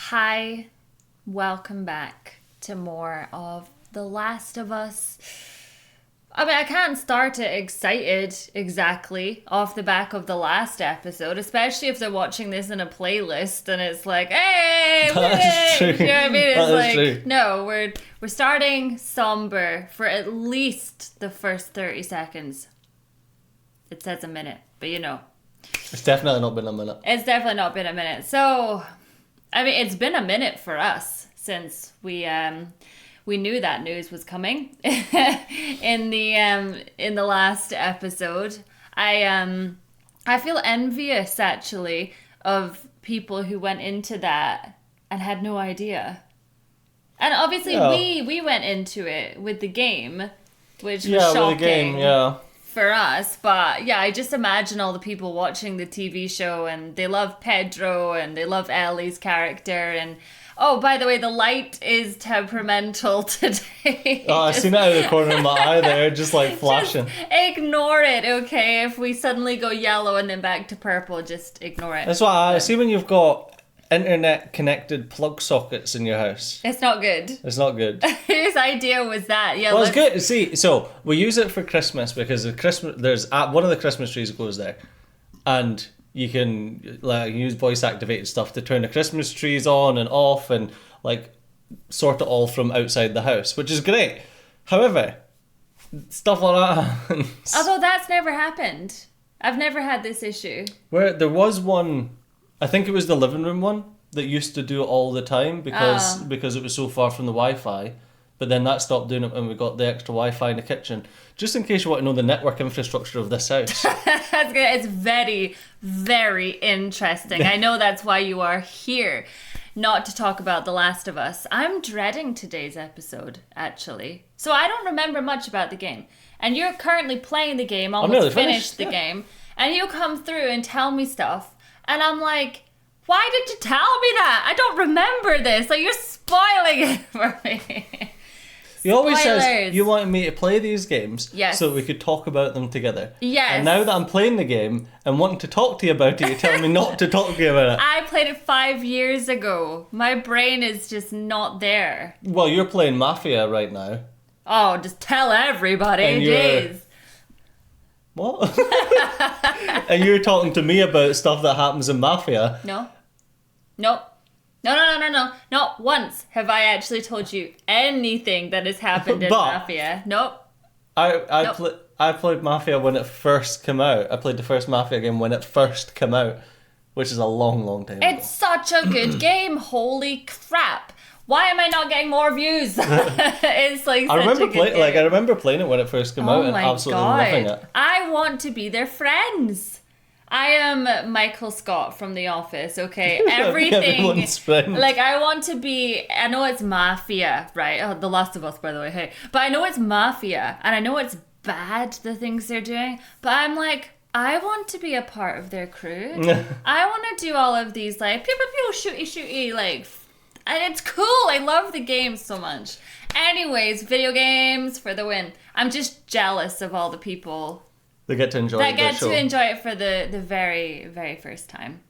Hi, welcome back to more of The Last of Us. I mean, I can't start it excited exactly off the back of the last episode, especially if they're watching this in a playlist and it's like, hey, That's true. you know what I mean? It's That is true. no, we're starting somber for at least the first 30 seconds. It says a minute, but you know. It's definitely not been a minute. It's definitely not been a minute. So, I mean, it's been a minute for us since we knew that news was coming in the last episode. I feel envious actually of people who went into that and had no idea. And obviously we went into it with the game, which was shocking. With the game, yeah. For us, but yeah, I just imagine all the people watching the TV show and they love Pedro and they love Ellie's character and oh, by the way, the light is temperamental today. Oh, I've seen it out of the corner of my eye there, just like flashing. Just ignore it, okay? If we suddenly go yellow and then back to purple, just ignore it. That's what I see when you've got internet connected plug sockets in your house. It's not good. It's not good. Whose idea was that? Yeah, well, it's good. See, so we use it for Christmas because there's one of the Christmas trees goes there, and you can use voice activated stuff to turn the Christmas trees on and off and like sort it all from outside the house, which is great. However, stuff like that happens. Although that's never happened. I've never had this issue. Where there was one, I think it was the living room one that used to do it all the time because it was so far from the Wi-Fi. But then that stopped doing it when we got the extra Wi-Fi in the kitchen. Just in case you want to know the network infrastructure of this house. That's good. It's very, very interesting. I know that's why you are here, not to talk about The Last of Us. I'm dreading today's episode, actually. So I don't remember much about the game. And you're currently playing the game, almost finished the game. And you come through and tell me stuff. And I'm like, why did you tell me that? I don't remember this. Like, you're spoiling it for me. He always says you wanted me to play these games so we could talk about them together. Yes. And now that I'm playing the game and wanting to talk to you about it, you're telling me not to talk to you about it. I played it 5 years ago. My brain is just not there. Well, you're playing Mafia right now. Oh, just tell everybody. And Jeez. What? And you're talking to me about stuff that happens in Mafia. No. Nope. No. Not once have I actually told you anything that has happened in Mafia. Nope. I played Mafia when it first came out. I played the first Mafia game when it first came out, which is a long, long time ago. It's such a good game. Holy crap. Why am I not getting more views? It's like I remember playing it when it first came out and absolutely loving it. I want to be their friends. I am Michael Scott from The Office, okay? Everything. Everyone's friend. Like, I want to be... I know it's Mafia, right? Oh, The Last of Us, by the way, hey. But I know it's Mafia, and I know it's bad, the things they're doing. But I'm like, I want to be a part of their crew. I want to do all of these, like, pew, pew, pew, shooty, like... And it's cool. I love the game so much. Anyways, video games for the win. I'm just jealous of all the people... They get to enjoy it for the very, very first time.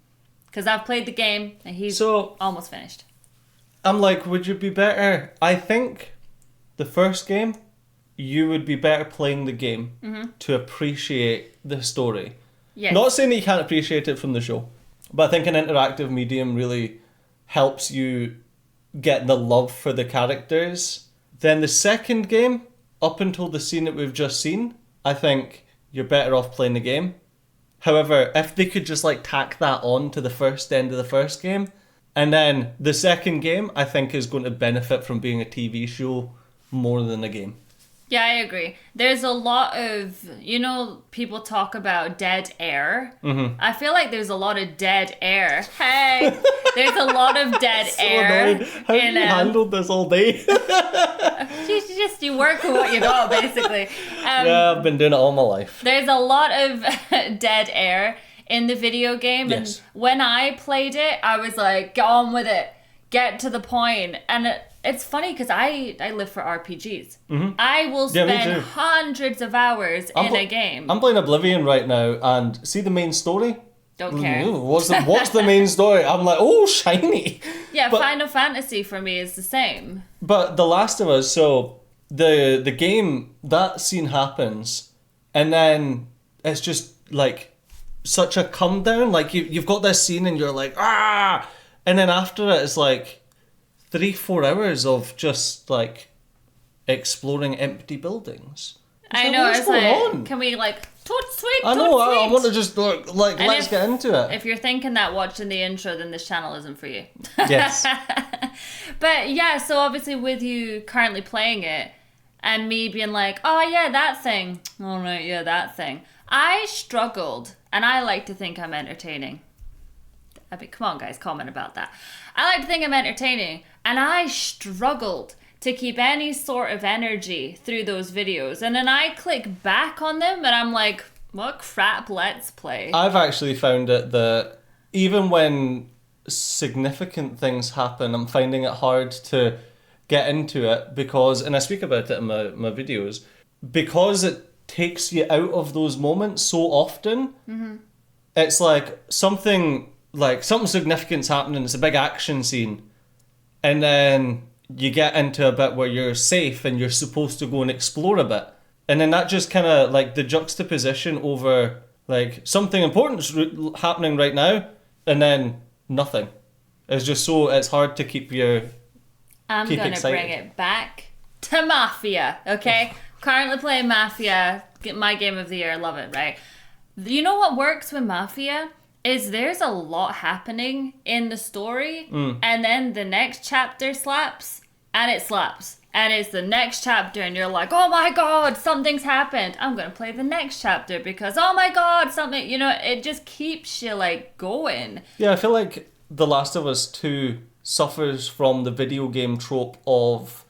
Because I've played the game and he's almost finished. I'm like, would you be better? I think the first game, you would be better playing the game to appreciate the story. Yes. Not saying that you can't appreciate it from the show, but I think an interactive medium really helps you get the love for the characters. Then the second game, up until the scene that we've just seen, I think... you're better off playing the game. However, if they could just like tack that on to the first end of the first game, and then the second game, I think is going to benefit from being a TV show more than a game. Yeah, I agree. There's a lot of, people talk about dead air. Mm-hmm. I feel like there's a lot of dead air. Hey, there's a lot of dead air. Annoying. How have you handled this all day? You work with what you got, basically. Yeah, I've been doing it all my life. There's a lot of dead air in the video game. Yes. And when I played it, I was like, get on with it. Get to the point. And it's funny because I live for RPGs. Mm-hmm. I will spend hundreds of hours in a game. I'm playing Oblivion right now, and see the main story? Don't care. What's the main story? I'm like, oh, shiny. Yeah, but Final Fantasy for me is the same. But The Last of Us, so the game, that scene happens, and then it's just like such a come down. Like you've got this scene and you're like, ah, and then after it, it's like 3-4 hours of just like exploring empty buildings. I know. It's like, can we like sweet? I know. I want to just like let's get into it. If you're thinking that watching the intro, then this channel isn't for you. Yes. But yeah, so obviously with you currently playing it, and me being like, oh yeah, that thing. Oh right, yeah, that thing. I struggled, and I like to think I'm entertaining. I mean, come on, guys, comment about that. I like to think I'm entertaining, and I struggled to keep any sort of energy through those videos. And then I click back on them and I'm like, what crap let's play? I've actually found it that even when significant things happen, I'm finding it hard to get into it because, and I speak about it in my videos, because it takes you out of those moments so often. Mm-hmm. It's like something significant's happening, it's a big action scene, and then you get into a bit where you're safe and you're supposed to go and explore a bit. And then that just kind of like the juxtaposition over like something important's happening right now and then nothing. It's just it's hard to keep I'm going to bring it back to Mafia, okay? Currently playing Mafia, my game of the year, love it, right? You know what works with Mafia? Is there's a lot happening in the story, and then the next chapter slaps, and it slaps, and it's the next chapter, and you're like, oh my god, something's happened. I'm gonna play the next chapter because, oh my god, something, it just keeps you like going. Yeah, I feel like The Last of Us 2 suffers from the video game trope of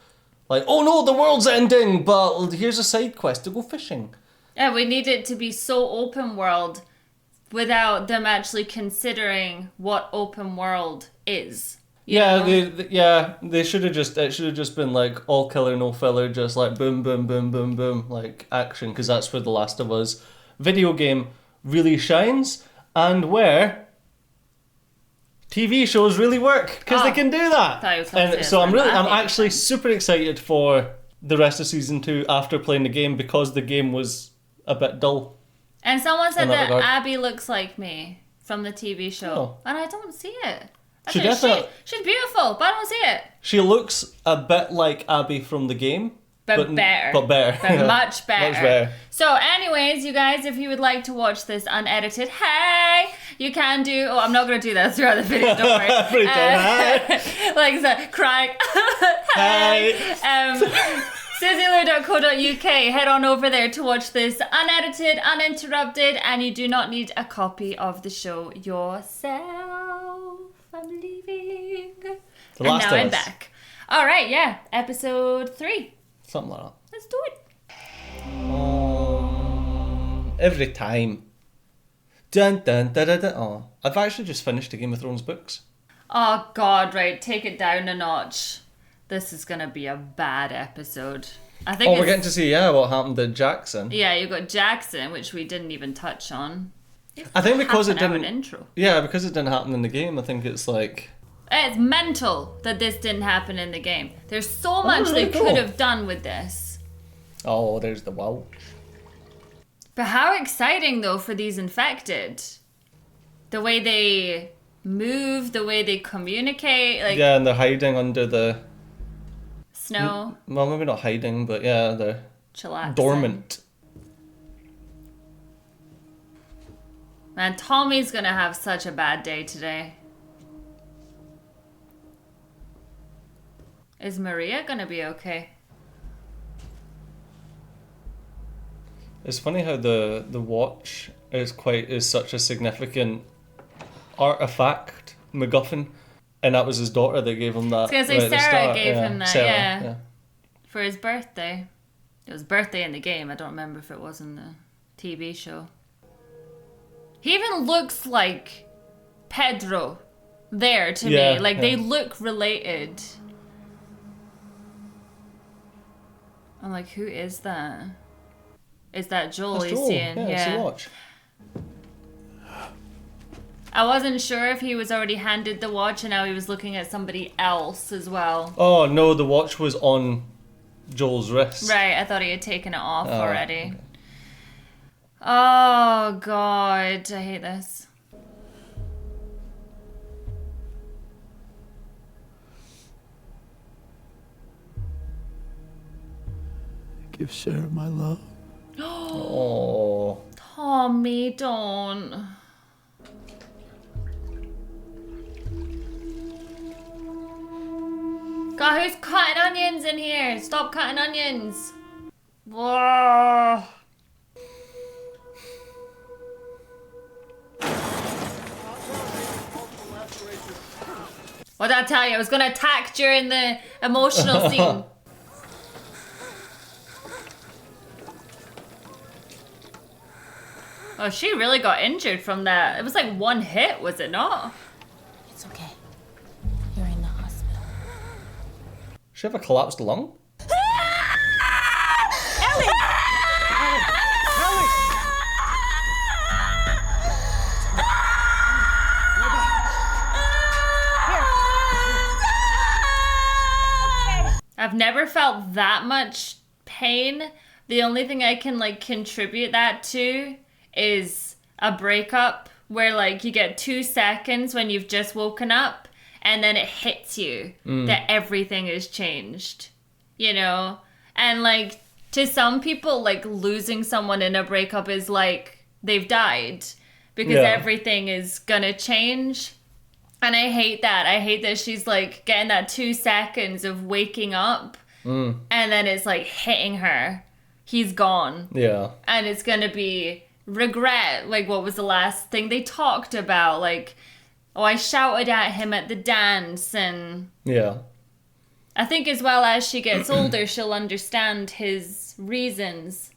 like, oh no, the world's ending, but here's a side quest to go fishing. Yeah, we need it to be so open world without them actually considering what open world is. They should have just been like all killer no filler, just like boom boom boom boom boom, like action, because that's where The Last of Us video game really shines and where TV shows really work because they can do that. And so I'm actually super excited for the rest of season 2 after playing the game because the game was a bit dull. And someone said that Abby looks like me from the TV show. And I don't see it. She's beautiful, but I don't see it. She looks a bit like Abby from the game. But better. But better. But much better. Much better. So anyways, you guys, if you would like to watch this unedited, hey, you can do... Oh, I'm not going to do that throughout the video, don't worry. Like that, crying. Hey. SuzyLou.co.uk. Head on over there to watch this unedited, uninterrupted, and you do not need a copy of the show yourself. I'm leaving. I'm back. All right, yeah. Episode 3. Something like that. Let's do it. Every time. Dun dun da da da. Oh, I've actually just finished the Game of Thrones books. Oh God! Right, take it down a notch. This is gonna be a bad episode. I think. We're getting to see what happened to Jackson. Yeah, you got Jackson, which we didn't even touch on. I think because it didn't. Intro. Yeah, because it didn't happen in the game. I think it's like. It's mental that this didn't happen in the game. There's so much they could have done with this. Oh, there's the Welch. But how exciting though for these infected. The way they move, the way they communicate, like. Yeah, and they're hiding under the. Snow. Well, maybe not hiding, but yeah, they're chillaxing. Dormant. Man, Tommy's gonna have such a bad day today. Is Maria gonna be okay? It's funny how the watch is such a significant artifact, MacGuffin. And that was his daughter that gave him that. I was gonna say Sarah gave him that, yeah. For his birthday. It was birthday in the game. I don't remember if it was in the TV show. He even looks like Pedro there to me. Like they look related. I'm like, who is that? Is that Joel? That's He's Joel. seeing, It's a watch. I wasn't sure if he was already handed the watch and now he was looking at somebody else as well. Oh, no, the watch was on Joel's wrist. Right, I thought he had taken it off already. Okay. Oh, God. I hate this. Give Sarah my love. Oh. Tommy, don't. God, who's cutting onions in here? Stop cutting onions. Whoa. What did I tell you? I was gonna attack during the emotional scene. Oh, she really got injured from that. It was like one hit, was it not? It's okay. You're in the hospital. Does she have a collapsed lung? Ellie! I've never felt that much pain. The only thing I can like contribute that to is a breakup where like you get 2 seconds when you've just woken up and then it hits you that everything has changed, you know? And like to some people, like losing someone in a breakup is like they've died because everything is gonna change. And I hate that. I hate that she's like getting that 2 seconds of waking up and then it's like hitting her. He's gone. Yeah. And it's gonna be regret. Like, what was the last thing they talked about? Like, oh, I shouted at him at the dance. And Yeah. I think as well as she gets older, she'll understand his reasons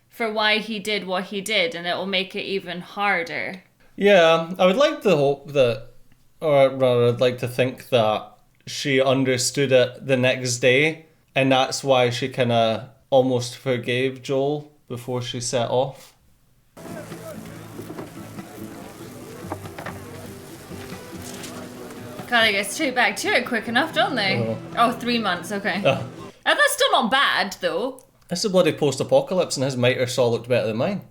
for why he did what he did, and it will make it even harder. Yeah, I would like to hope that, or rather, I'd like to think that she understood it the next day, and that's why she kind of almost forgave Joel before she set off. Gotta get straight back to it quick enough, don't they? Oh, 3 months, okay. Oh, that's still not bad, though. It's a bloody post-apocalypse, and his mitre saw looked better than mine.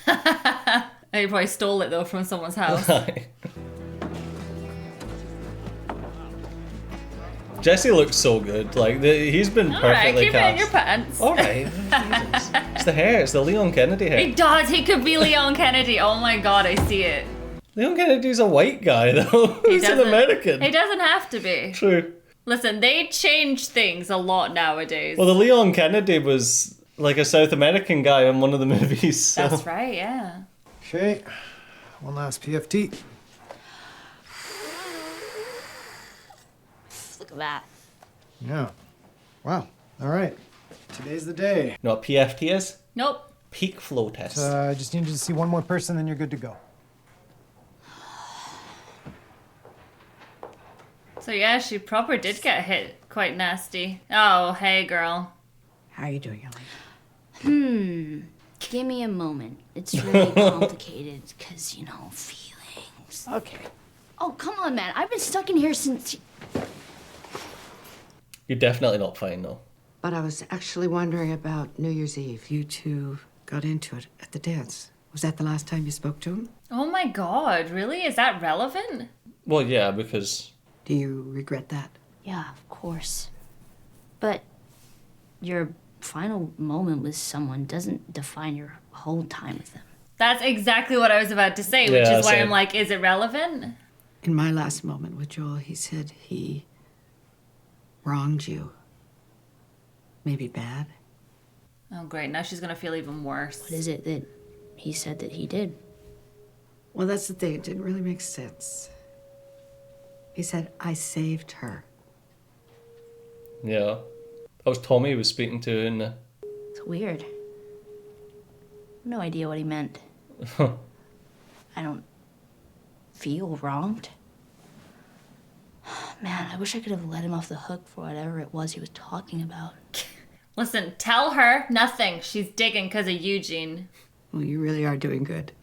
He probably stole it, though, from someone's house. Jesse looks so good. Like, he's been perfectly Alright, keep cast. it in your pants. Alright, Jesus. It's the hair. It's the Leon Kennedy hair. He does. He could be Leon Kennedy. Oh my god, I see it. Leon Kennedy's a white guy, though. He's an American. He doesn't have to be. True. Listen, they change things a lot nowadays. Well, the Leon Kennedy was like a South American guy in one of the movies. So. That's right, yeah. Okay, one last PFT. Look at that. Yeah. Wow. All right. Today's the day. You know what PFT is? Nope. Peak flow test. I just need you to see one more person, then you're good to go. So yeah, she proper did get hit quite nasty. Oh, hey girl. How are you doing, Ellie? Give me a moment. It's really complicated because, you know, feelings. Okay. Oh, come on, man. I've been stuck in here since... You're definitely not fine, though. But I was actually wondering about New Year's Eve. You two got into it at the dance. Was that the last time you spoke to him? Oh my god, really? Is that relevant? Well, yeah, because... Do you regret that? Yeah, of course. But your final moment with someone doesn't define your whole time with them. That's exactly what I was about to say, which Yeah, is why same. I'm like, is it relevant? In my last moment with Joel, he said he wronged you. Maybe bad. Oh great, now she's gonna feel even worse. What is it that he said that he did? Well, that's the thing. It didn't really make sense. He said, I saved her. Yeah. That was Tommy he was speaking to in the... It's weird. No idea what he meant. I don't feel wronged. Man, I wish I could have let him off the hook for whatever it was he was talking about. Listen, tell her nothing. She's digging because of Eugene. Well, you really are doing good.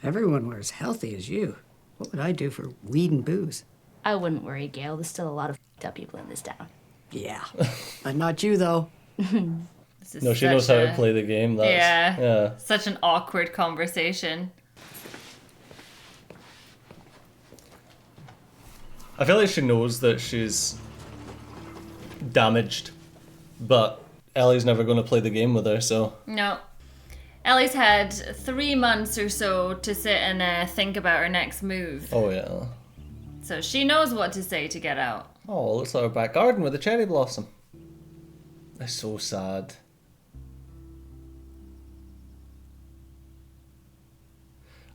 Everyone were as healthy as you. What would I do for weed and booze? I wouldn't worry, Gail. There's still a lot of f***ed up people in this town. Yeah. But not you, though. This is No, she knows how to play the game. That's, yeah. Such an awkward conversation. I feel like she knows that she's damaged, but Ellie's never going to play the game with her, so... No. Ellie's had 3 months or so to sit and think about her next move. Oh, yeah. So she knows what to say to get out. Oh, looks like our back garden with a cherry blossom. That's so sad.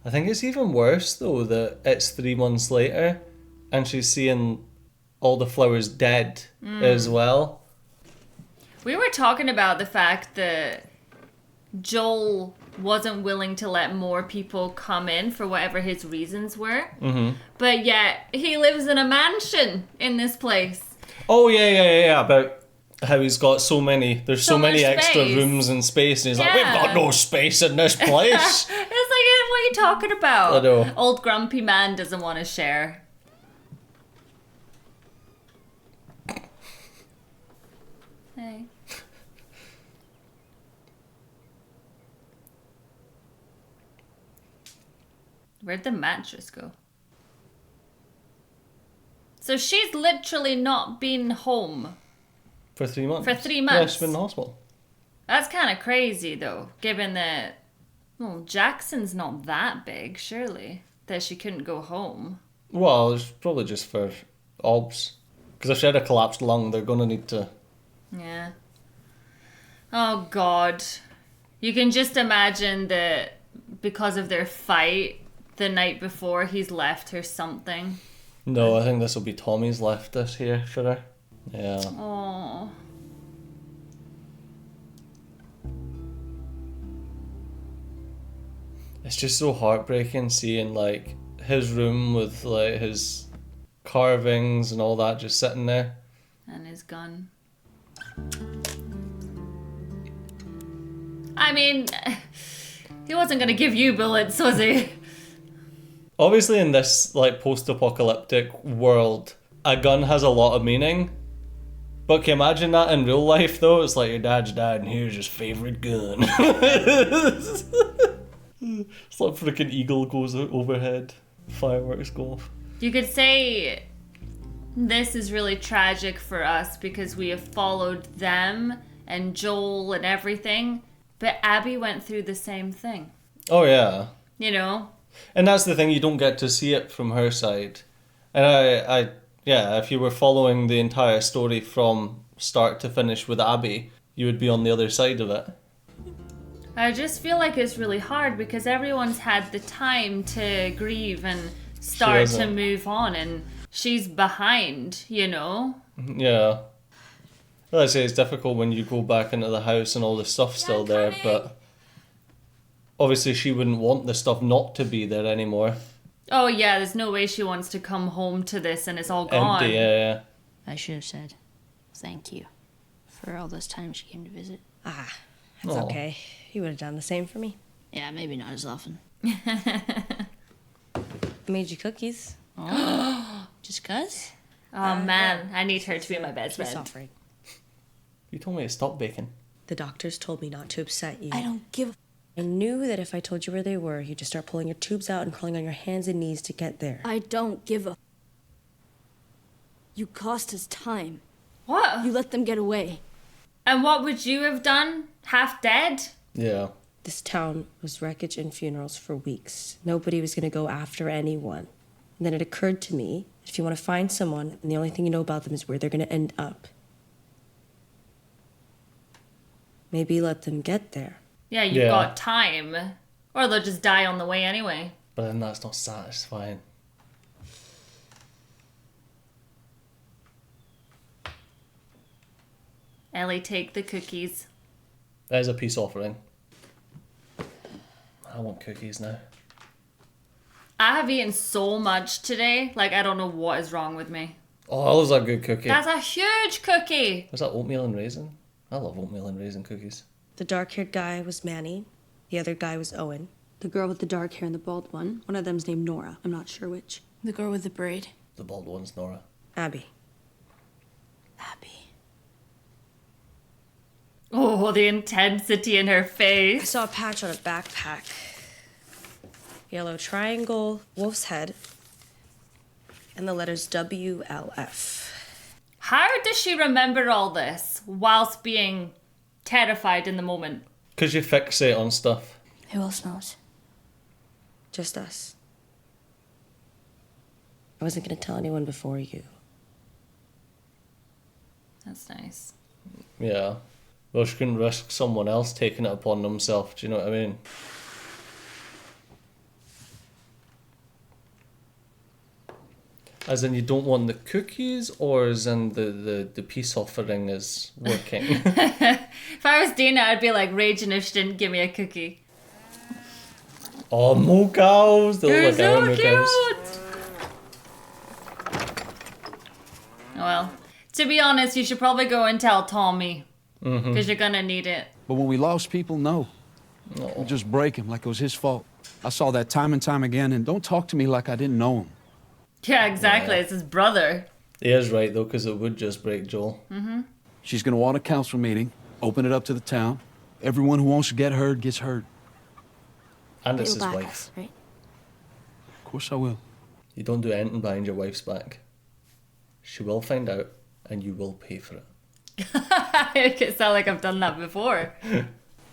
I think it's even worse, though, that it's 3 months later and she's seeing all the flowers dead as well. We were talking about the fact that Joel wasn't willing to let more people come in for whatever his reasons were. Mm-hmm. But yet, he lives in a mansion in this place. Oh, yeah, about how he's got so many, there's so many extra space. rooms and space, and he's like, we've got no space in this place. It's like, what are you talking about? I know. Old grumpy man doesn't want to share. Hey. Where'd the mattress go? So she's literally not been home. For 3 months. For 3 Yeah, months. she's been in the hospital. That's kind of crazy, though, given that, well, Jackson's not that big, surely, that she couldn't go home. Well, it's probably just for obs. Because if she had a collapsed lung, they're going to need to... Yeah. Oh, God. You can just imagine that because of their fight the night before, he's left her something. No, I think this will be Tommy's left this here for her. Yeah. Oh. It's just so heartbreaking seeing, like, his room with, like, his carvings and all that just sitting there. And his gun. I mean, he wasn't going to give you bullets, was he? Obviously, in this, like, post-apocalyptic world, a gun has a lot of meaning. But can you imagine that in real life, though? It's like your dad's died and here's his favourite gun. It's like freaking eagle goes overhead. Fireworks go off. You could say this is really tragic for us because we have followed them and Joel and everything. But Abby went through the same thing. Oh, yeah. You know? And that's the thing, you don't get to see it from her side. And I yeah, if you were following the entire story from start to finish with Abby, you would be on the other side of it. I just feel like it's really hard because everyone's had the time to grieve and start to move on, and she's behind, you know? Yeah. Well, I say it's difficult when you go back into the house and all the stuff's still there, but obviously she wouldn't want the stuff not to be there anymore. Oh yeah, there's no way she wants to come home to this and it's all gone. Empty, yeah. I should have said thank you for all those times she came to visit. Ah, that's Aw. okay. You would have done the same for me. Yeah, maybe not as often. I made you cookies. Oh, just 'cause? Oh man, I need her to be my best Peace friend. offering. You told me to stop baking. The doctors told me not to upset you. I don't give a... I knew that if I told you where they were, you'd just start pulling your tubes out and crawling on your hands and knees to get there. I don't give a... You cost us time. What? You let them get away. And what would you have done? Half dead? Yeah. This town was wreckage and funerals for weeks. Nobody was going to go after anyone. And then it occurred to me, if you want to find someone, and the only thing you know about them is where they're going to end up, maybe let them get there. Yeah, you've Yeah. got time. Or they'll just die on the way anyway. But then that's not satisfying. Ellie, take the cookies. That is a peace offering. I want cookies now. I have eaten so much today, like I don't know what is wrong with me. Oh, that was a good cookie. That's a huge cookie! Was that oatmeal and raisin? I love oatmeal and raisin cookies. The dark-haired guy was Manny. The other guy was Owen. The girl with the dark hair and the bald one. One of them's named Nora. I'm not sure which. The girl with the braid. The bald one's Nora. Abby. Abby. Oh, the intensity in her I face. saw a patch on a backpack. Yellow triangle, wolf's head, and the letters WLF. How does she remember all this whilst being terrified in the moment? Because you fixate on stuff. Who else knows? Just us. I wasn't gonna tell anyone before you. That's nice. Yeah. Well, she couldn't risk someone else taking it upon themselves, do you know what I mean? As in, you don't want the cookies, or as in the peace offering is working? If I was Dana, I'd be like raging if she didn't give me a cookie. Oh, moo cows! They They're look like our so moo cows. cute! Well, to be honest, you should probably go and tell Tommy. Because you're gonna need it. But when we lost people, no. No. We'll just break him like it was his fault. I saw that time and time again, and don't talk to me like I didn't know him. Yeah, exactly. Yeah. It's his brother. He is right, though, because it would just break Joel. She's gonna want a council meeting, open it up to the town. Everyone who wants to get heard gets heard. And it's You'll his back wife. us, right? Of course I will. You don't do anything behind your wife's back. She will find out, and you will pay for it. It could sound like I've done that before.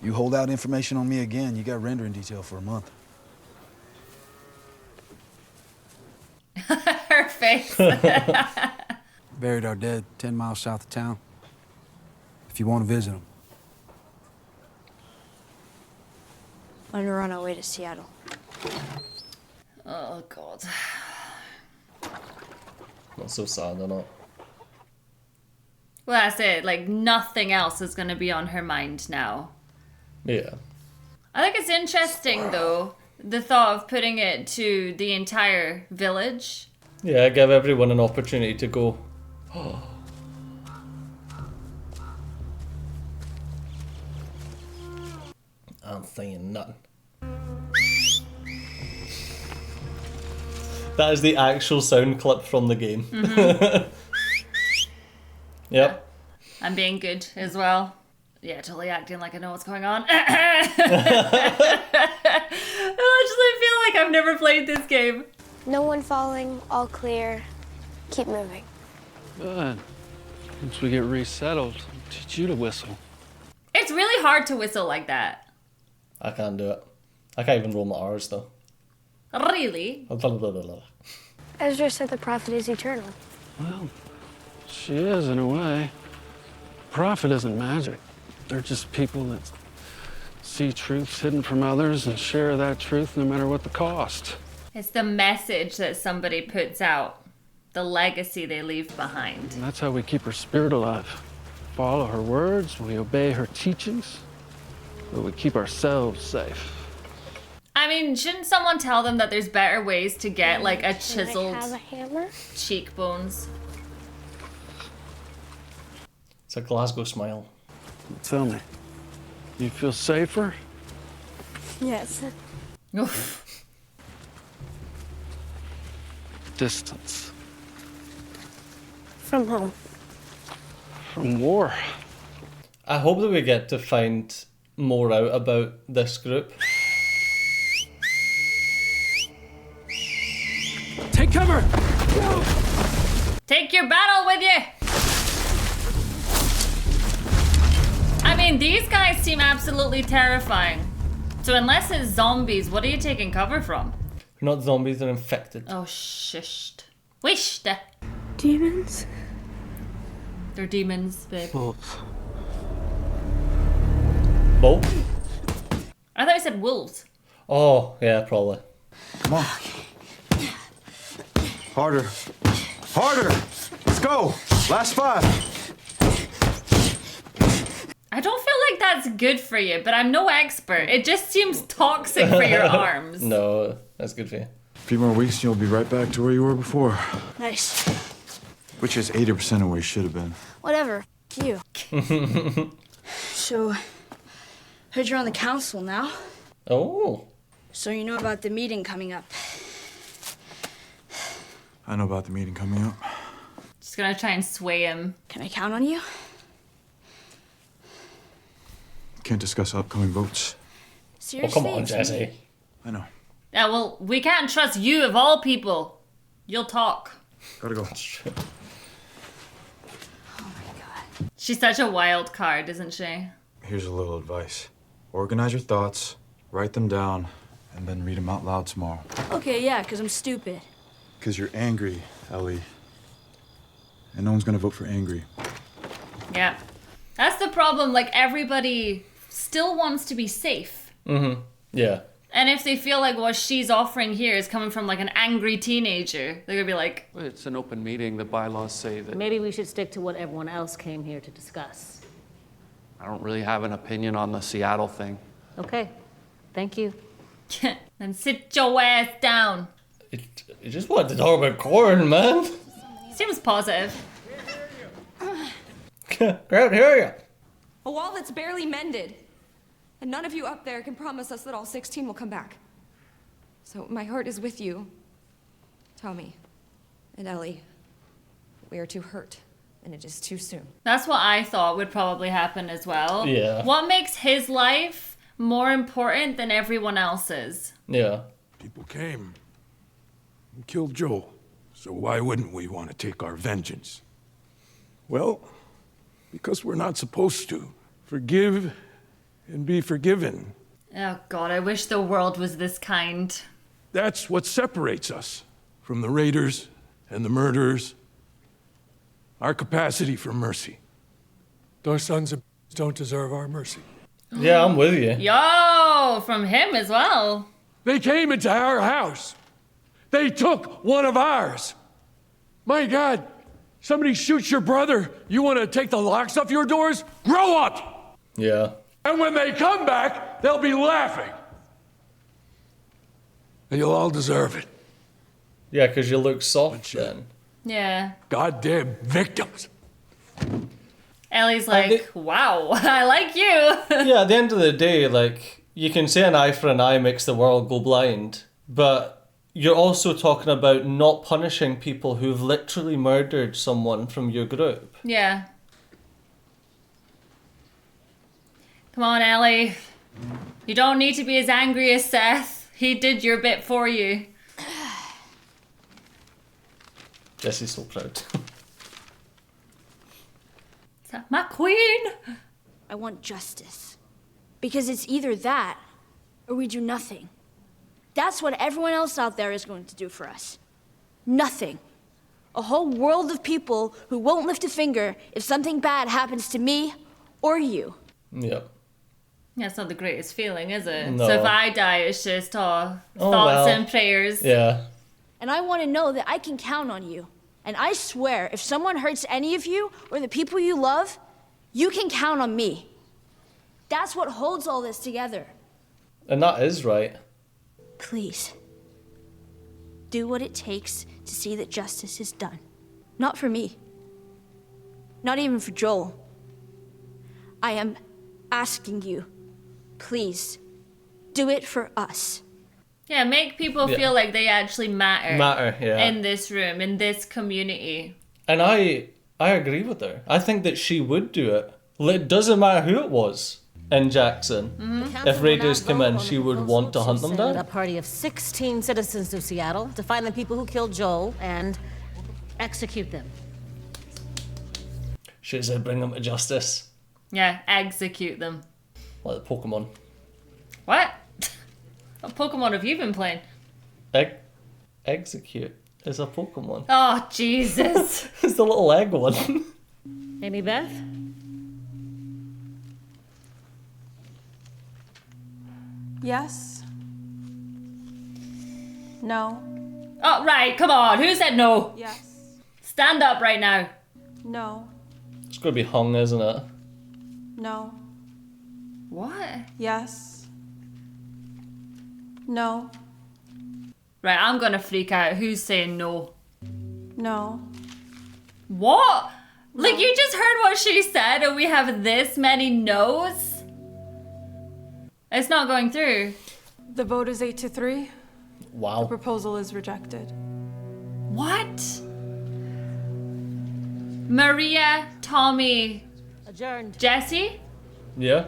You hold out information on me again, you got rendering detail for a month. Her face. Buried our dead 10 miles south of town. If you want to visit them. I'm gonna run away to Seattle. Oh, God. Not so sad, they're not. Well, that's it. Like, nothing else is going to be on her mind now. Yeah. I think it's interesting, though, the thought of putting it to the entire village. Yeah, give everyone an opportunity to go. I'm saying nothing. That is the actual sound clip from the game. Yep. I'm being good as well. Yeah, totally acting like I know what's going on. I actually feel like I've never played this game. No one falling, all clear. Keep moving. Good. Once we get resettled, I'll teach you to whistle. It's really hard to whistle like that. I can't do it. I can't even roll my R's though. Really? Ezra said the prophet is eternal. Well, she is in a way. Prophet isn't magic. They're just people that see truths hidden from others and share that truth no matter what the cost. It's the message that somebody puts out, the legacy they leave behind. And that's how we keep her spirit alive. Follow her words, we obey her teachings, but we keep ourselves safe. I mean, shouldn't someone tell them that there's better ways to get like a Can I chiseled have a hammer? cheekbones? It's a Glasgow smile. Tell me, you feel safer? Yes. Oof. Distance. From home. From war. I hope that we get to find more out about this group. Take cover! Take your battle with you! I mean, these guys seem absolutely terrifying. So unless it's zombies, what are you taking cover from? They're not zombies, they're infected. Oh, shished. Wished. Demons? They're demons, babe. Wolves. Both? I thought you said wolves. Oh, yeah, probably. Come on. Harder. Harder! Let's go! Last 5. I don't feel like that's good for you, but I'm no expert. It just seems toxic for your arms. No, that's good for you. A few more weeks and you'll be right back to where you were before. Nice. Which is 80% of where you should have been. Whatever. You. So, heard you're on the council now. Oh. So you know about the meeting coming up? I know about the meeting coming up. Just gonna try and sway him. Can I count on you? Can't discuss upcoming votes. Seriously? Come on, it's me. Jesse. I know. Yeah, well, we can't trust you of all people. You'll talk. Gotta go. She's such a wild card, isn't she? Here's a little advice. Organize your thoughts, write them down, and then read them out loud tomorrow. Okay, yeah, because I'm stupid. Because you're angry, Ellie. And no one's gonna vote for angry. Yeah. That's the problem. Like, everybody still wants to be safe. Mm-hmm. Yeah. And if they feel like what she's offering here is coming from, like, an angry teenager, they're gonna be like... It's an open meeting. The bylaws say that... Maybe we should stick to what everyone else came here to discuss. I don't really have an opinion on the Seattle thing. Okay. Thank you. Then sit your ass down. You just wanted to talk about corn, man. Seems positive. Can't hear you. A wall that's barely mended. And none of you up there can promise us that all 16 will come back. So my heart is with you, Tommy and Ellie. We are too hurt, and it is too soon. That's what I thought would probably happen as well. Yeah. What makes his life more important than everyone else's? Yeah. People came and killed Joel. So why wouldn't we want to take our vengeance? Well, because we're not supposed to. Forgive and be forgiven. Oh God, I wish the world was this kind. That's what separates us from the raiders and the murderers. Our capacity for mercy. Those sons of don't deserve our mercy. Yeah, I'm with you. Yo, from him as well. They came into our house. They took one of ours. My God, somebody shoots your brother. You want to take the locks off your doors? Grow up! Yeah. And when they come back, they'll be laughing. And you'll all deserve it. Yeah, because you look soft then. Yeah. Goddamn victims. Ellie's like, wow, I like you. Yeah, at the end of the day, like, you can say an eye for an eye makes the world go blind, but you're also talking about not punishing people who've literally murdered someone from your group. Yeah. Come on, Ellie. You don't need to be as angry as Seth. He did your bit for you. Jesse's so proud. Is that my queen? I want justice. Because it's either that, or we do nothing. That's what everyone else out there is going to do for us. Nothing. A whole world of people who won't lift a finger if something bad happens to me or you. Yep. Yeah, it's not the greatest feeling, is it? No. So if I die, it's just thoughts well. and prayers. Yeah. And I want to know that I can count on you. And I swear, if someone hurts any of you or the people you love, you can count on me. That's what holds all this together. And that is right. Please, do what it takes to see that justice is done. Not for me. Not even for Joel. I am asking you, please, do it for us. Yeah, make people feel like they actually matter. Yeah. In this room, in this community. And I agree with her. I think that she would do it. It doesn't matter who it was in Jackson. Mm-hmm. If raiders come in, she would want to hunt them down. A party of 16 citizens of Seattle to find the people who killed Joel and execute them. Should say bring them to justice. Yeah, execute them. Like the Pokemon. What? What Pokemon have you been playing? Execute is a Pokemon. Oh, Jesus. It's the little egg one. Amy Beth? Yes? No? Oh, right, come on. Who said no? Yes. Stand up right now. No. It's going to be hung, isn't it? No. What? Yes. No. Right, I'm gonna freak out. Who's saying no? No. What? No. Like, you just heard what she said and we have this many no's? It's not going through. The vote is 8-3. Wow. The proposal is rejected. What? Maria, Tommy, Adjourned. Jesse? Yeah.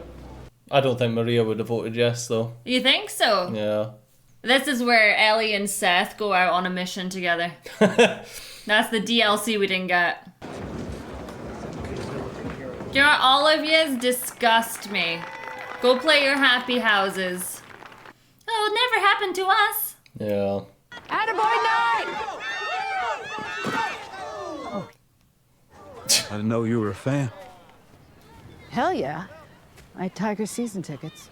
I don't think Maria would have voted yes, though. You think so? Yeah. This is where Ellie and Seth go out on a mission together. That's the DLC we didn't get. You know what? All of yous disgust me. Go play your happy houses. Oh, it never happened to us. Yeah. Attaboy 9! I didn't know you were a fan. Hell yeah. I had Tiger season tickets.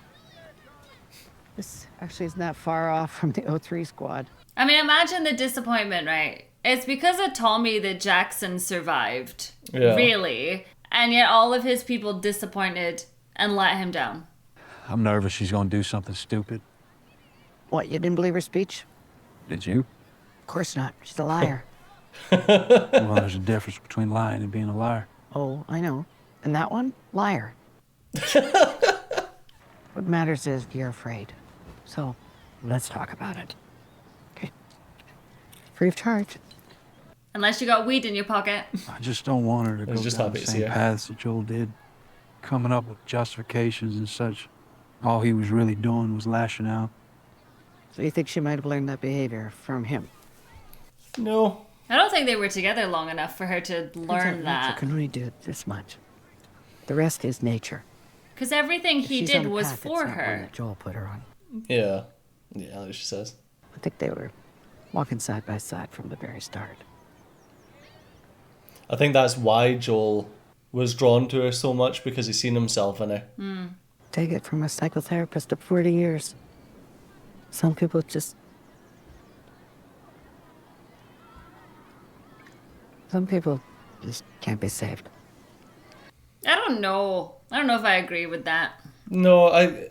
This actually isn't that far off from the O3 squad. I mean, imagine the disappointment, right? It's because of Tommy that Jackson survived. Yeah. Really. And yet all of his people disappointed and let him down. I'm nervous she's gonna do something stupid. What, you didn't believe her speech? Did you? Of course not. She's a liar. Well, there's a difference between lying and being a liar. Oh, I know. And that one? Liar. What matters is you're afraid. So, let's talk about it. Okay. Free of charge. Unless you got weed in your pocket. I just don't want her to go just down happy the to see same her. paths that Joel did. Coming up with justifications and such. All he was really doing was lashing out. So you think she might have learned that behavior from him? No. I don't think they were together long enough for her to learn Nature that. can only do this much. The rest is nature. Because everything he She's did on a was path for that's not one her. that Joel put her on. Yeah. Yeah, like she says. I think they were walking side by side from the very start. I think that's why Joel was drawn to her so much, because he's seen himself in her. Take it from a psychotherapist of 40 years. Some people just... Some people just can't be saved. I don't know. I don't know if I agree with that. No, I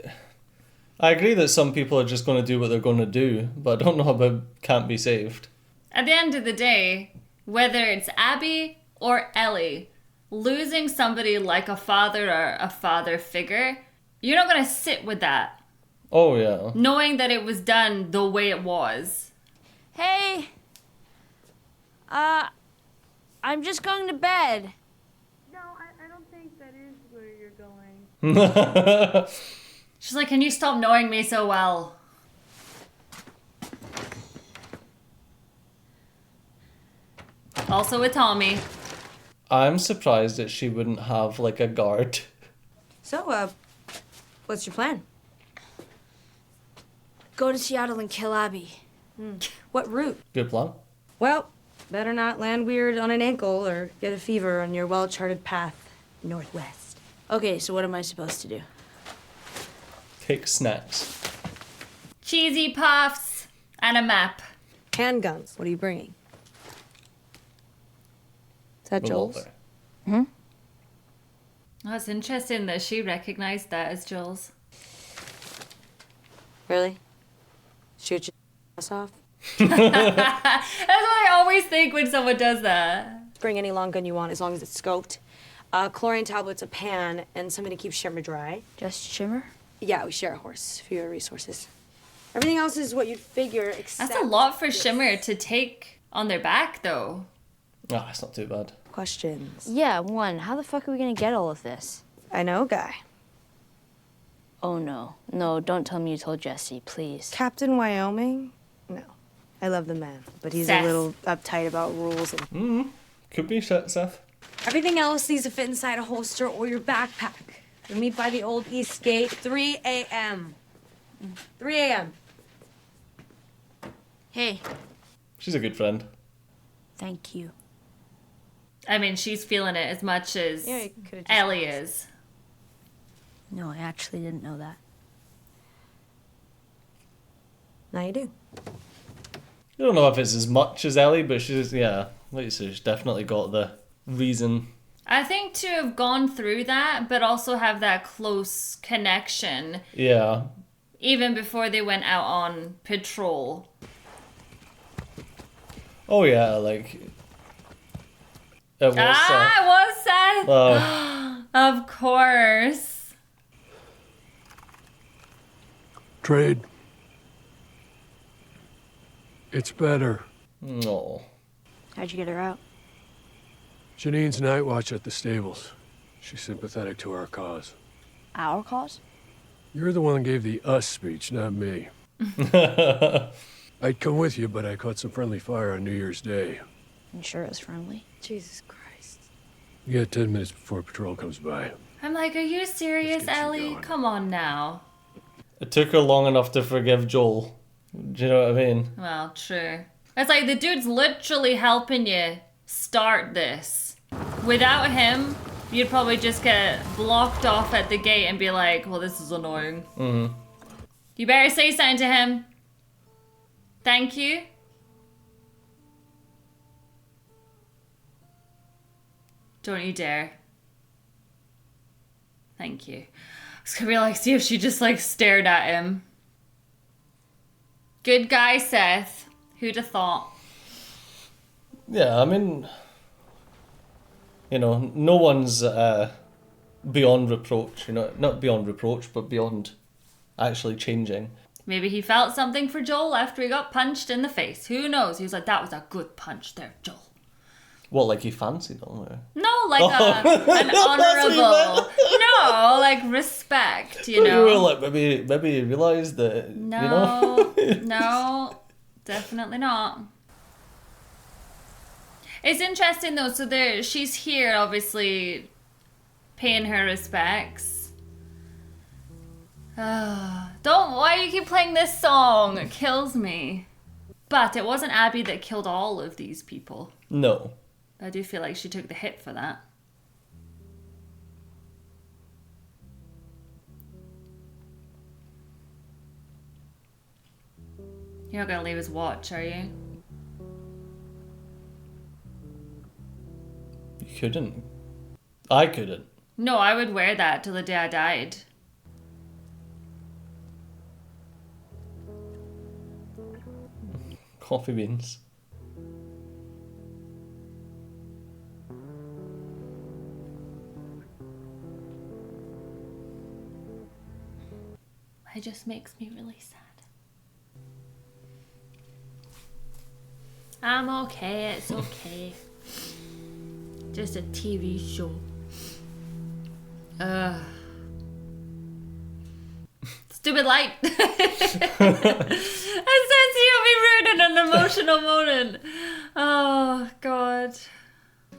agree that some people are just going to do what they're going to do, but I don't know about can't be saved. At the end of the day, whether it's Abby or Ellie, losing somebody like a father or a father figure, you're not going to sit with that, Oh, yeah. knowing that it was done the way it was. Hey! I'm just going to bed. No, I don't think that is where you're going. She's like, can you stop knowing me so well? Also with Tommy. I'm surprised that she wouldn't have, like, a guard. So, what's your plan? Go to Seattle and kill Abby. What route? Good plan. Well, better not land weird on an ankle or get a fever on your well-charted path northwest. Okay, so what am I supposed to do? Take snacks. Cheesy puffs and a map. Handguns. What are you bringing? Is that Joel's? Revolver. Oh, it's interesting that she recognized that as Joel's. Really? Shoot your ass off? That's what I always think when someone does that. Bring any long gun you want as long as it's scoped. Chlorine tablets, a pan, and something to keep Shimmer dry. Just Shimmer? Yeah, we share a horse. Fewer resources. Everything else is what you'd figure, except... That's a lot for Shimmer to take on their back, though. Ah, it's not too bad. Questions? Yeah, one. How the fuck are we gonna get all of this? I know, guy. Oh no. No, don't tell me you told Jesse, please. Captain Wyoming? No. I love the man, but he's Seth. a little uptight about rules and... Could be, Seth. Everything else needs to fit inside a holster or your backpack. We meet by the old East Gate, 3 a.m. 3 a.m. Hey, She's a good friend. thank you. I mean, she's feeling it as much as Yeah, you could've just Ellie asked. is. No, I actually didn't know that. Now you do. I don't know if it's as much as Ellie, but she's, yeah, like you say, she's definitely got the reason. I think to have gone through that, but also have that close connection, Yeah. even before they went out on patrol. Oh, yeah, like... It was It was Seth! Oh. Of course. Trade. It's better. No. How'd you get her out? Janine's night watch at the stables. She's sympathetic to our cause. Our cause? You're the one that gave the us speech, not me. I'd come with you, but I caught some friendly fire on New Year's Day. You sure it was friendly? Jesus Christ. You got 10 minutes before patrol comes by. I'm like, are you serious, Ellie? Come on now. It took her long enough to forgive Joel. Do you know what I mean? Well, true. It's like the dude's literally helping you start this. Without him, you'd probably just get blocked off at the gate and be like, well, this is annoying. Mm-hmm. You better say something to him. Thank you. Don't you dare. Thank you. I was gonna be like, see if she just like stared at him. Good guy, Seth. Who'd have thought? Yeah, I mean, you know, no one's beyond reproach. You know, not beyond reproach, but beyond actually changing. Maybe he felt something for Joel after he got punched in the face. Who knows? He was like, that was a good punch there, Joel. What, like he fancied him? Or? No, like an honourable. No, like respect, you know? You were like, maybe he realised that, No, you know? no, definitely not. It's interesting though, so she's here obviously paying her respects. Why do you keep playing this song? It kills me. But it wasn't Abby that killed all of these people. No. I do feel like she took the hit for that. You're not gonna leave his watch, are you? You couldn't. I couldn't. No, I would wear that till the day I died. Coffee beans. It just makes me really sad. I'm okay, it's okay. Just a TV show. Stupid light. I said you'll be rude in an emotional moment. Oh, God.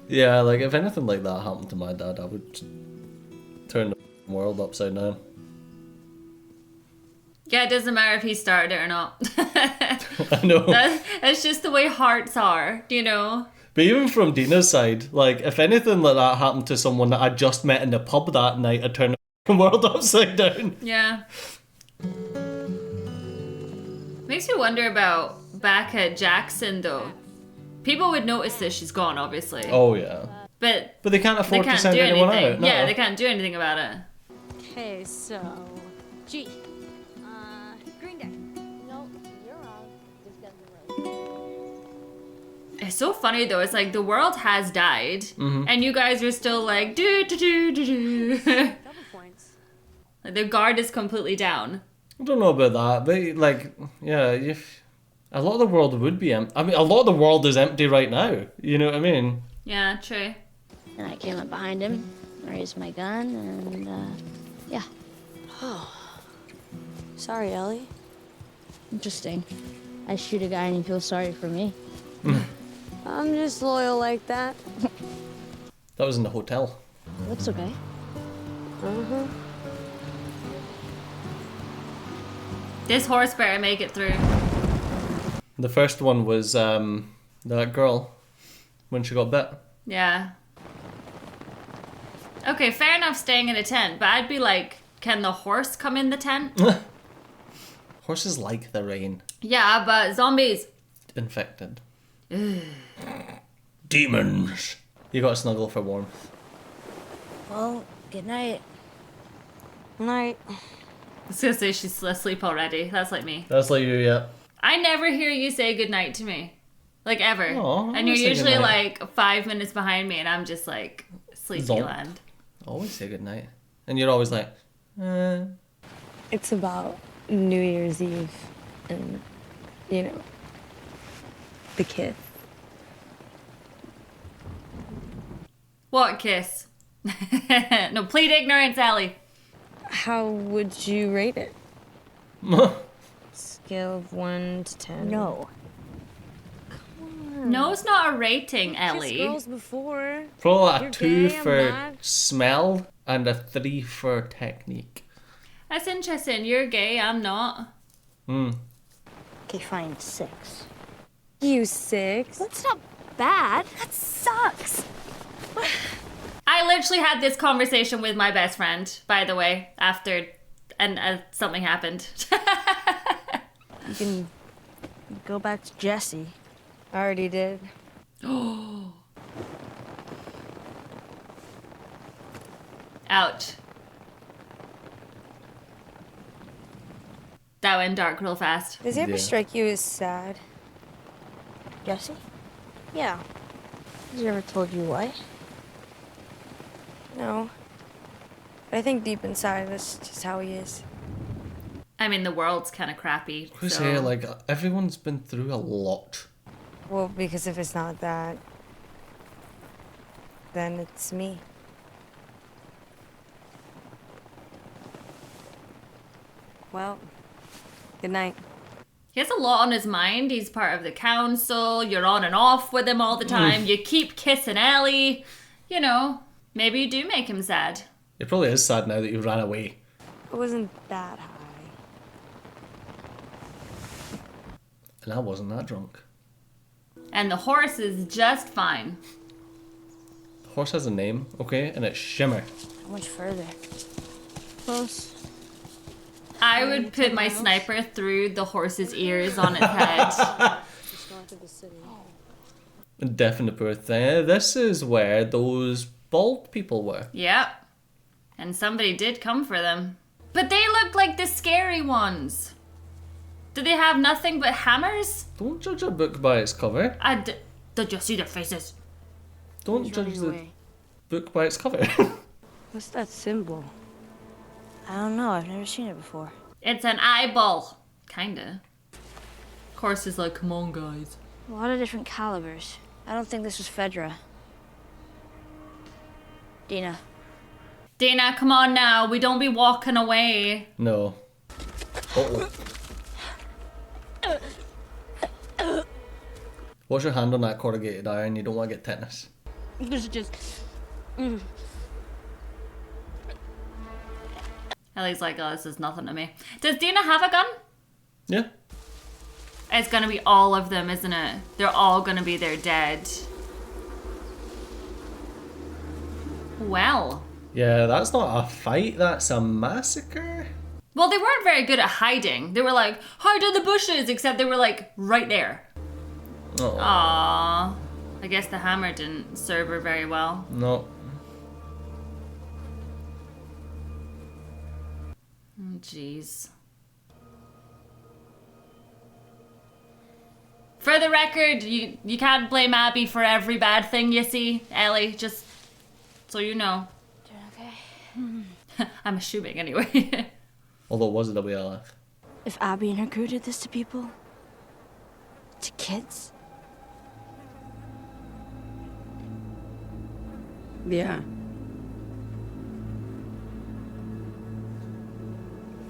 Yeah, like if anything like that happened to my dad, I would turn the world upside down. Yeah, it doesn't matter if he started it or not. I know. That's just the way hearts are, you know? But even from Dina's side, like, if anything like that happened to someone that I just met in the pub that night, I'd turn the world upside down. Yeah. Makes me wonder about back at Jackson, though. People would notice this, she's gone, obviously. Oh, yeah. But they can't afford to send anyone out. No. Yeah, they can't do anything about it. Okay, so... G. Green Day. No, you're wrong. Just got the road. It's so funny, though. It's like the world has died, Mm-hmm. and you guys are still like, do. Double points. Like, the guard is completely down. I don't know about that, but, like, yeah, a lot of the world would be empty. I mean, a lot of the world is empty right now. You know what I mean? Yeah, true. And I came up behind him, raised my gun, and, yeah. Oh. Sorry, Ellie. Interesting. I shoot a guy and he feels sorry for me. I'm just loyal like that. That was in the hotel. That's okay. Uh-huh. This horse better make it through. The first one was that girl when she got bit. Yeah. Okay, fair enough staying in a tent, but I'd be like, can the horse come in the tent? Horses like the rain. Yeah, but zombies. Infected. Demons. You got to snuggle for warmth. Well, good night. Night. I was gonna say she's asleep already. That's like me. That's like you, yeah. I never hear you say goodnight to me. Like, ever. Aw, and you're say usually goodnight. like 5 minutes behind me and I'm just like, sleepy Zonk. land. Always say goodnight. And you're always like, It's about New Year's Eve, and, you know, The kiss. What kiss? No, plead ignorance, Ellie. How would you rate it? Scale of 1 to 10. No. No, it's not a rating, Kissed Ellie. girls before. Probably like You're a 2 gay, I'm for not. smell and a 3 for technique. That's interesting. You're gay, I'm not. Okay, fine, 6. You 6. That's not bad. That sucks. I literally had this conversation with my best friend, by the way, after something happened. You can go back to Jesse. I already did. Ouch. That went dark real fast. Does he ever Yeah. strike you as sad? Jesse? Yeah. Has he ever told you why? No. But I think deep inside, that's just how he is. I mean, the world's kind of crappy. I So. say, like, everyone's been through a lot. Well, because if it's not that, then it's me. Well, good night. He has a lot on his mind. He's part of the council. You're on and off with him all the time. You keep kissing Ellie. You know, maybe you do make him sad. It probably is sad now that you ran away. It wasn't that high. And I wasn't that drunk. And the horse is just fine. The horse has a name, okay? And it's Shimmer. How much further? Close. I would put my sniper through the horse's ears on its head. Just north of the city. Definite poor thing. This is where those bald people were. Yep. And somebody did come for them. But they looked like the scary ones. Did they have nothing but hammers? Don't judge a book by its cover. Did you see their faces? Don't He's judge running the away. book by its cover. What's that symbol? I don't know. I've never seen it before. It's an eyeball. Kinda. Of course, it's like, come on, guys. A lot of different calibers. I don't think this was Fedra. Dina. Dana, come on now. We don't be walking away. No. Uh-oh. Wash your hand on that corrugated iron. You don't want to get tetanus. This is just... Ellie's like, oh, this is nothing to me. Does Dina have a gun? Yeah. It's gonna be all of them, isn't it? They're all gonna be there dead. Well. Yeah, that's not a fight. That's a massacre. Well, they weren't very good at hiding. They were like, hide in the bushes, except they were like right there. Oh. Aww. I guess the hammer didn't serve her very well. No. Oh, jeez. For the record, you can't blame Abby for every bad thing you see, Ellie, just so you know. Okay. I'm assuming anyway. Although it was a WLF. If Abby and her crew did this to people, to kids, Yeah.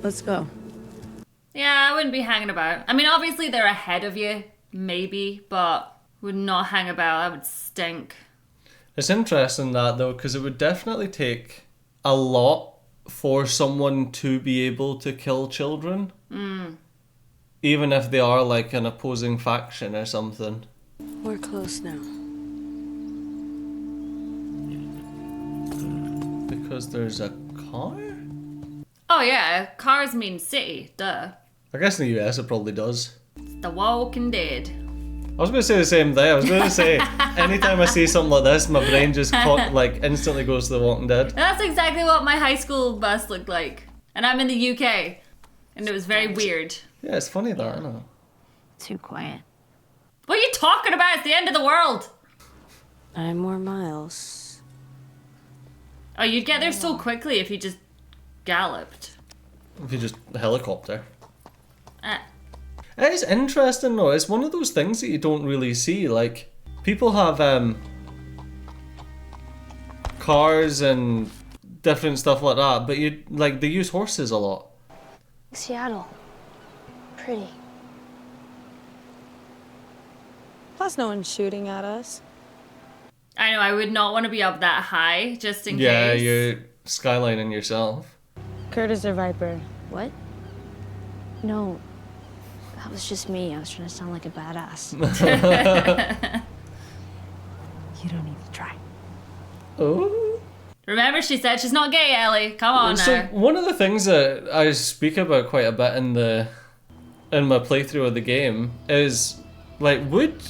Let's go. Yeah, I wouldn't be hanging about. I mean, obviously they're ahead of you, maybe, but would not hang about. That would stink. It's interesting that though, because it would definitely take a lot for someone to be able to kill children. Even if they are like an opposing faction or something. We're close now. Because there's a car? Oh yeah, cars mean city, duh. I guess in the US it probably does. It's the Walking Dead. I was going to say the same thing. I was going to say, anytime I see something like this, my brain just like instantly goes to The Walking Dead. That's exactly what my high school bus looked like. And I'm in the UK. And it was very weird. Yeah, it's funny that, I know. Too quiet. What are you talking about? It's the end of the world. 9 more miles. Oh, you'd get there so quickly if you just galloped. If you just helicopter. It is interesting though. It's one of those things that you don't really see. Like, people have cars and different stuff like that, but they use horses a lot. Seattle. Pretty. Plus, no one's shooting at us. I know, I would not want to be up that high, just in Yeah, case. you're skylining yourself. Curtis or Viper? What? No, that was just me. I was trying to sound like a badass. You don't need to try. Oh. Remember, she said she's not gay, Ellie. Come on So now. one of the things that I speak about quite a bit in my playthrough of the game is like, would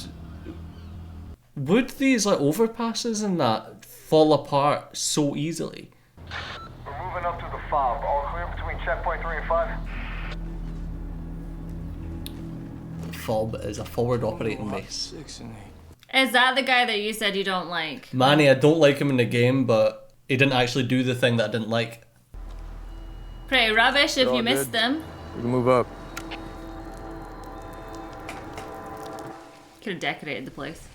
these like overpasses and that fall apart so easily? We're moving up to the fob. All clear between checkpoint 3 and 5. FOB is a forward operating base. 6 and 8. Is that the guy that you said you don't like? Manny, I don't like him in the game, but he didn't actually do the thing that I didn't like. Pretty rubbish if All you missed good. them. We can move up. Could have decorated the place.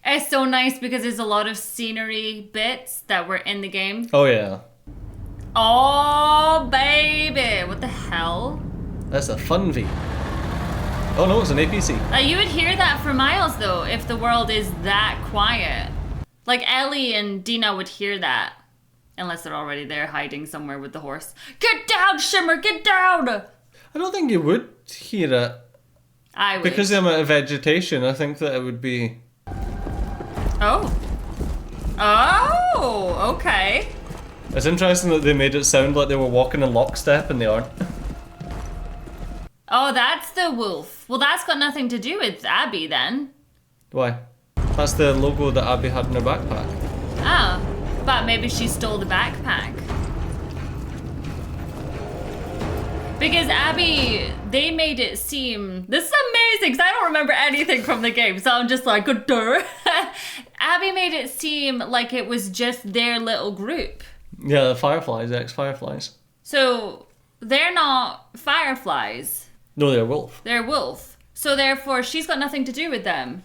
It's so nice because there's a lot of scenery bits that were in the game. Oh yeah. Oh, baby. What the hell? That's a fun V. Oh no, it's an APC. You would hear that for miles, though, if the world is that quiet. Like, Ellie and Dina would hear that. Unless they're already there hiding somewhere with the horse. Get down, Shimmer, get down! I don't think you would hear it. I would. Because of the amount of vegetation, I think that it would be... Oh. Oh, okay. It's interesting that they made it sound like they were walking in lockstep and they aren't. Oh, that's the wolf. Well, that's got nothing to do with Abby then. Why? That's the logo that Abby had in her backpack. Oh, but maybe she stole the backpack. Because Abby, they made it seem... This is amazing, because I don't remember anything from the game, so I'm just like, duh. Abby made it seem like it was just their little group. Yeah, the Fireflies, ex-Fireflies. So, they're not Fireflies. No, they're wolf. They're wolf. So therefore, she's got nothing to do with them.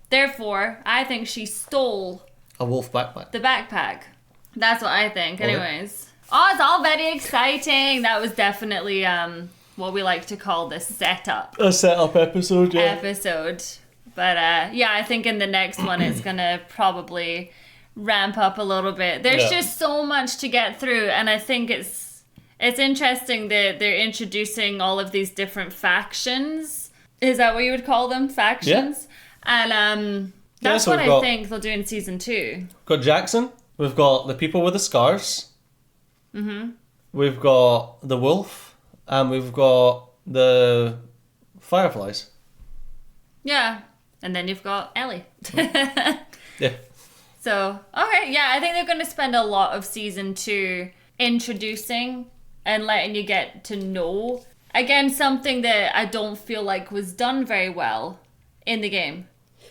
Therefore, I think she stole A wolf backpack. the backpack. That's what I think. Okay. Anyways. Oh, it's all very exciting. That was definitely what we like to call the setup A setup episode, yeah. episode. But yeah, I think in the next one it's gonna probably ramp up a little bit. There's Yeah. just so much to get through, and I think it's interesting that they're introducing all of these different factions. Is that what you would call them? Factions? Yeah. And that's so what we've I got- think they'll do in season 2. We've got Jackson. We've got the people with the scars. Mm-hmm. We've got the wolf. And we've got the Fireflies. Yeah. And then you've got Ellie. Yeah. So, okay, yeah, I think they're going to spend a lot of season 2 introducing and letting you get to know. Again, something that I don't feel like was done very well in the game.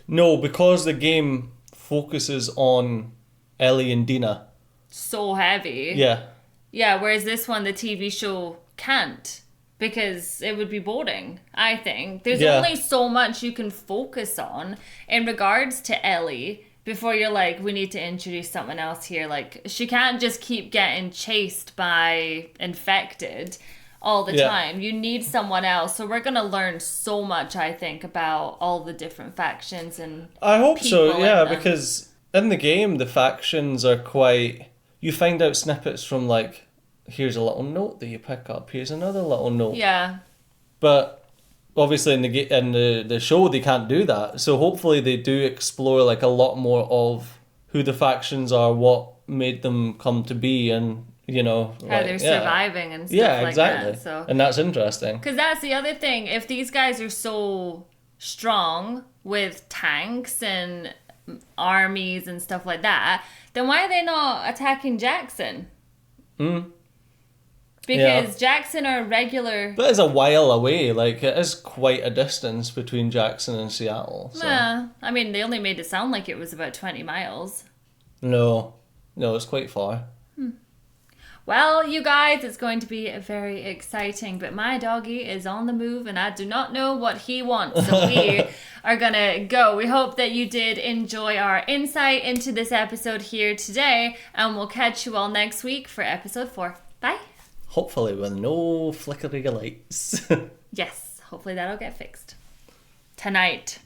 No, because the game focuses on Ellie and Dina. So heavy. Yeah. Yeah, whereas this one, the TV show, can't. Because it would be boring, I think. There's Yeah. only so much you can focus on in regards to Ellie before you're like, we need to introduce someone else here. Like, she can't just keep getting chased by infected all the Yeah. time. You need someone else. So we're going to learn so much, I think, about all the different factions and I hope so, people yeah, in them. because in the game, the factions are quite... You find out snippets from, like, here's a little note that you pick up, here's another little note. Yeah. But obviously in the show, they can't do that. So hopefully they do explore, like, a lot more of who the factions are, what made them come to be, and, you know... How like, they're yeah. surviving and stuff Yeah, like exactly. that. So. And that's interesting. Because that's the other thing. If these guys are so strong with tanks and armies and stuff like that, then why are they not attacking Jackson? Mm. Because Jackson are regular... But it's a while away. Like, it is quite a distance between Jackson and Seattle. So. Nah, I mean, they only made it sound like it was about 20 miles. No, it's quite far. Well, you guys, it's going to be very exciting, but my doggy is on the move and I do not know what he wants, so we are gonna go. We hope that you did enjoy our insight into this episode here today, and we'll catch you all next week for episode 4. Bye. Hopefully with no flickering lights. Yes, hopefully that'll get fixed tonight.